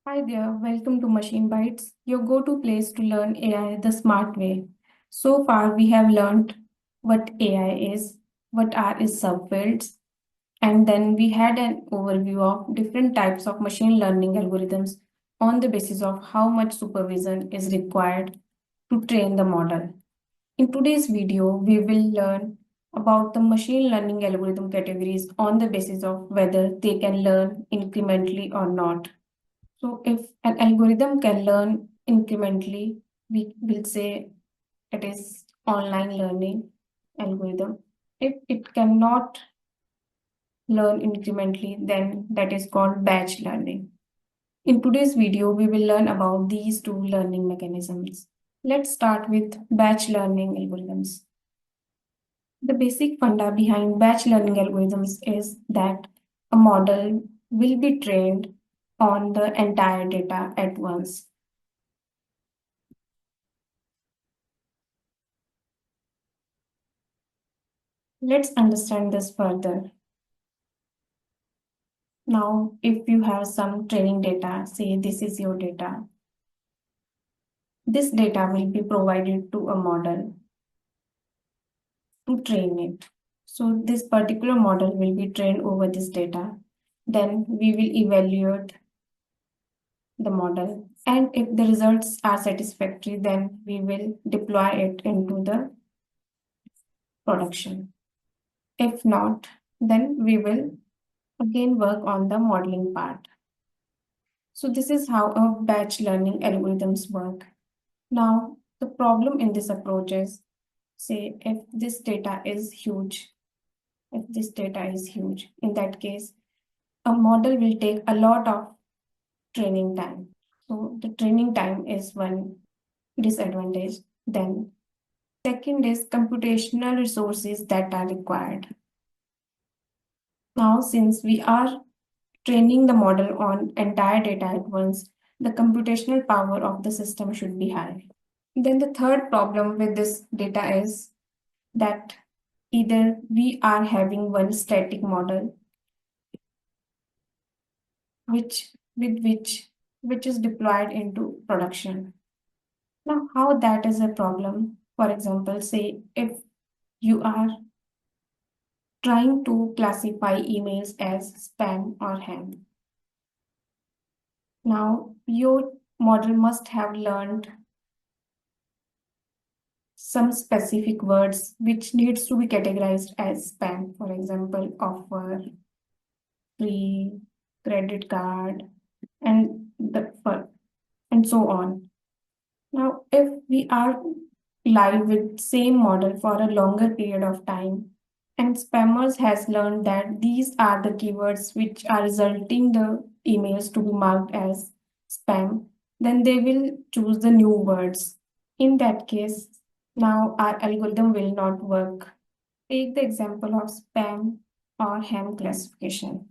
Hi there, welcome to Machine Bytes, your go-to place to learn AI the smart way. So far, we have learned what AI is, what are its subfields, and then we had an overview of different types of machine learning algorithms on the basis of how much supervision is required to train the model. In today's video, we will learn about the machine learning algorithm categories on the basis of whether they can learn incrementally or not. So if an algorithm can learn incrementally, we will say it is online learning algorithm. If it cannot learn incrementally, then that is called batch learning. In today's video, we will learn about these two learning mechanisms. Let's start with batch learning algorithms. The basic funda behind batch learning algorithms is that a model will be trained on the entire data at once. Let's understand this further. Now, if you have some training data, say this is your data, this data will be provided to a model to train it. So this particular model will be trained over this data. Then we will evaluate the model. And if the results are satisfactory, then we will deploy it into the production. If not, then we will again work on the modeling part. So this is how a batch learning algorithms work. Now, the problem in this approach is, say, if this data is huge, in that case, a model will take a lot of training time. So the training time is one disadvantage. Then second is computational resources that are required. Now, since we are training the model on entire data at once, the computational power of the system should be high. Then the third problem with this data is that either we are having one static model which is deployed into production. Now, how that is a problem? For example, say if you are trying to classify emails as spam or ham. Now, your model must have learned some specific words which needs to be categorized as spam. For example, offer, free, credit card, and and so on. Now, if we are live with same model for a longer period of time, and spammers has learned that these are the keywords which are resulting the emails to be marked as spam, then they will choose the new words. In that case, now our algorithm will not work. Take the example of spam or ham classification.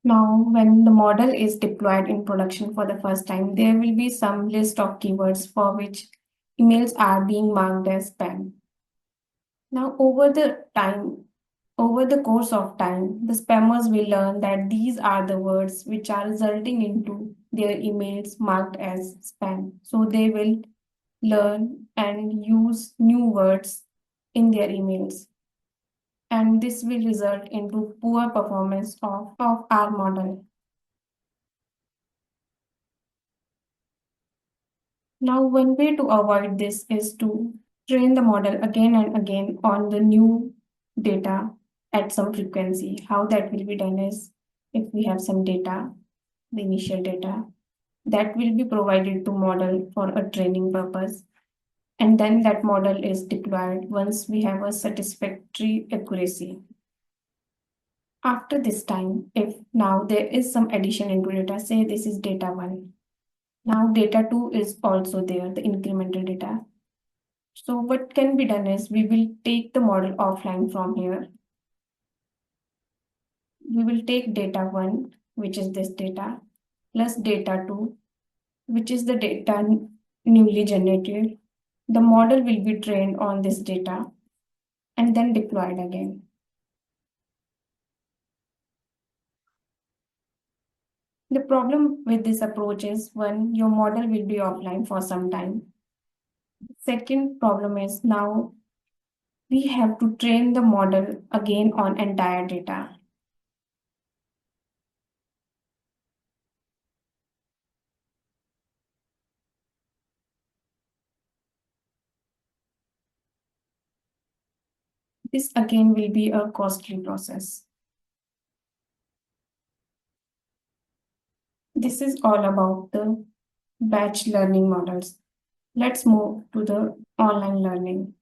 Now, when the model is deployed in production for the first time, there will be some list of keywords for which emails are being marked as spam. Now, over the course of time, the spammers will learn that these are the words which are resulting into their emails marked as spam. So they will learn and use new words in their emails. And this will result into poor performance of our model. Now, one way to avoid this is to train the model again and again on the new data at some frequency. How that will be done is if we have some data, the initial data, that will be provided to model for a training purpose. And then that model is deployed once we have a satisfactory accuracy. After this time, if now there is some addition into data, say this is data 1. Now data 2 is also there, the incremental data. So what can be done is we will take the model offline from here. We will take data 1, which is this data, plus data 2, which is the data newly generated. The model will be trained on this data and then deployed again. The problem with this approach is one, your model will be offline for some time. Second problem is now we have to train the model again on entire data. This again will be a costly process. This is all about the batch learning models. Let's move to the online learning.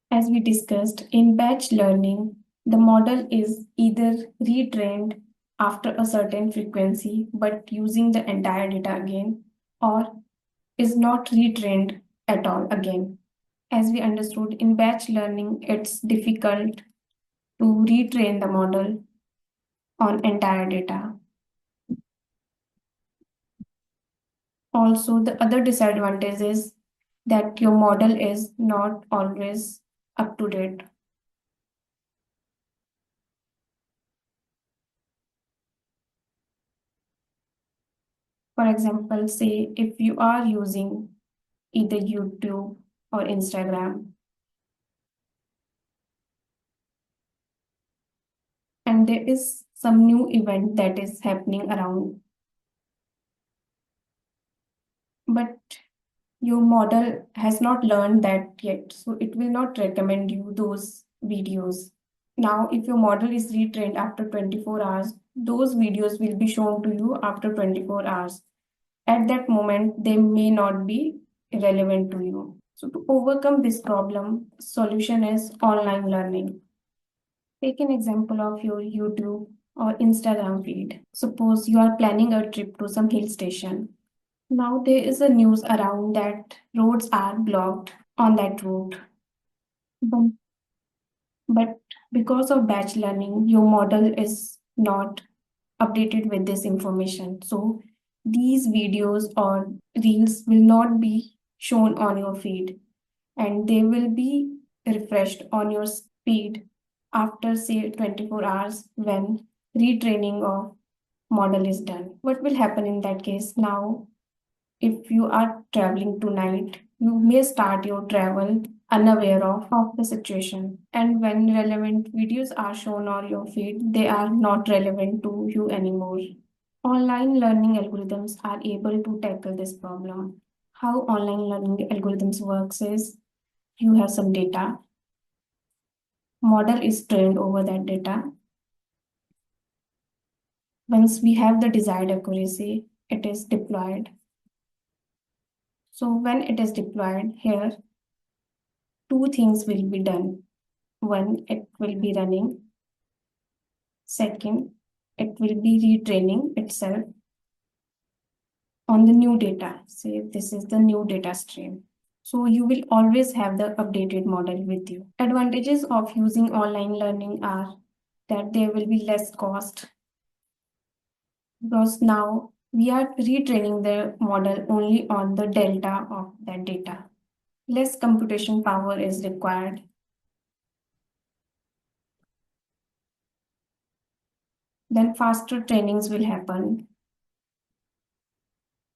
As we discussed, in batch learning, the model is either retrained after a certain frequency but using the entire data again, or is not retrained at all again. As we understood, in batch learning, it's difficult to retrain the model on entire data. Also, the other disadvantage is that your model is not always up to date. For example, say if you are using either YouTube or Instagram, and there is some new event that is happening around, but your model has not learned that yet, so it will not recommend you those videos. Now, if your model is retrained after 24 hours, those videos will be shown to you after 24 hours. At that moment, they may not be relevant to you. So, to overcome this problem, solution is online learning. Take an example of your YouTube or Instagram feed. Suppose you are planning a trip to some hill station. Now there is a news around that roads are blocked on that route. But, but because of batch learning, your model is not updated with this information. So these videos or reels will not be shown on your feed and they will be refreshed on your feed after say 24 hours when retraining of model is done. What will happen in that case? Now if you are traveling tonight, you may start your travel unaware of the situation. And when relevant videos are shown on your feed, they are not relevant to you anymore. Online learning algorithms are able to tackle this problem. How online learning algorithms works is you have some data, model is trained over that data. Once we have the desired accuracy, it is deployed. So when it is deployed here, two things will be done. One, it will be running. Second, it will be retraining itself on the new data. Say this is the new data stream. So you will always have the updated model with you. Advantages of using online learning are that there will be less cost because now we are retraining the model only on the delta of that data. Less computation power is required. Then faster trainings will happen.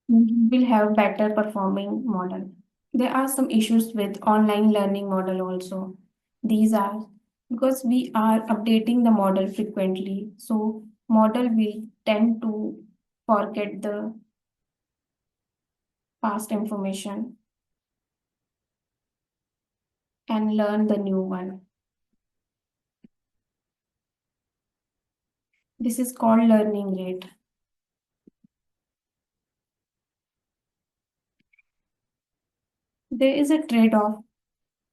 You will have better performing model. There are some issues with online learning model also. These are because we are updating the model frequently, so model will tend to forget the past information and learn the new one. This is called learning rate. There is a trade-off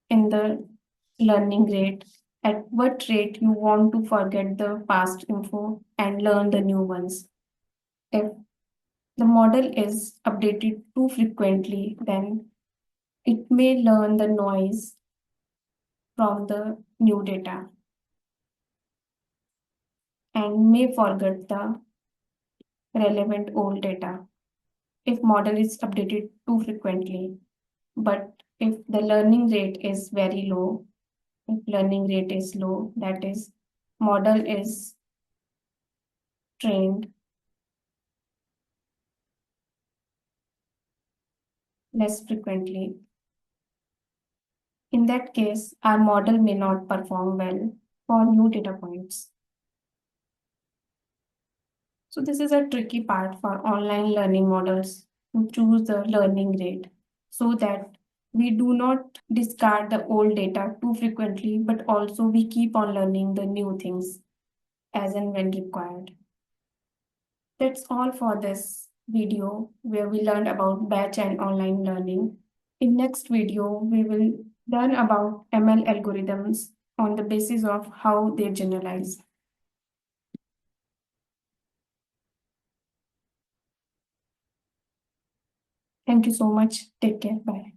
in the learning rate. At what rate you want to forget the past info and learn the new ones. If the model is updated too frequently, then it may learn the noise from the new data and may forget the relevant old data if model is updated too frequently. But if the learning rate is very low, if learning rate is low, that is model is trained less frequently. In that case, our model may not perform well for new data points. So this is a tricky part for online learning models to choose the learning rate so that we do not discard the old data too frequently, but also we keep on learning the new things as and when required. That's all for this video where we learned about batch and online learning. In next video, we will learn about ML algorithms on the basis of how they generalize. Thank you so much. Take care. Bye.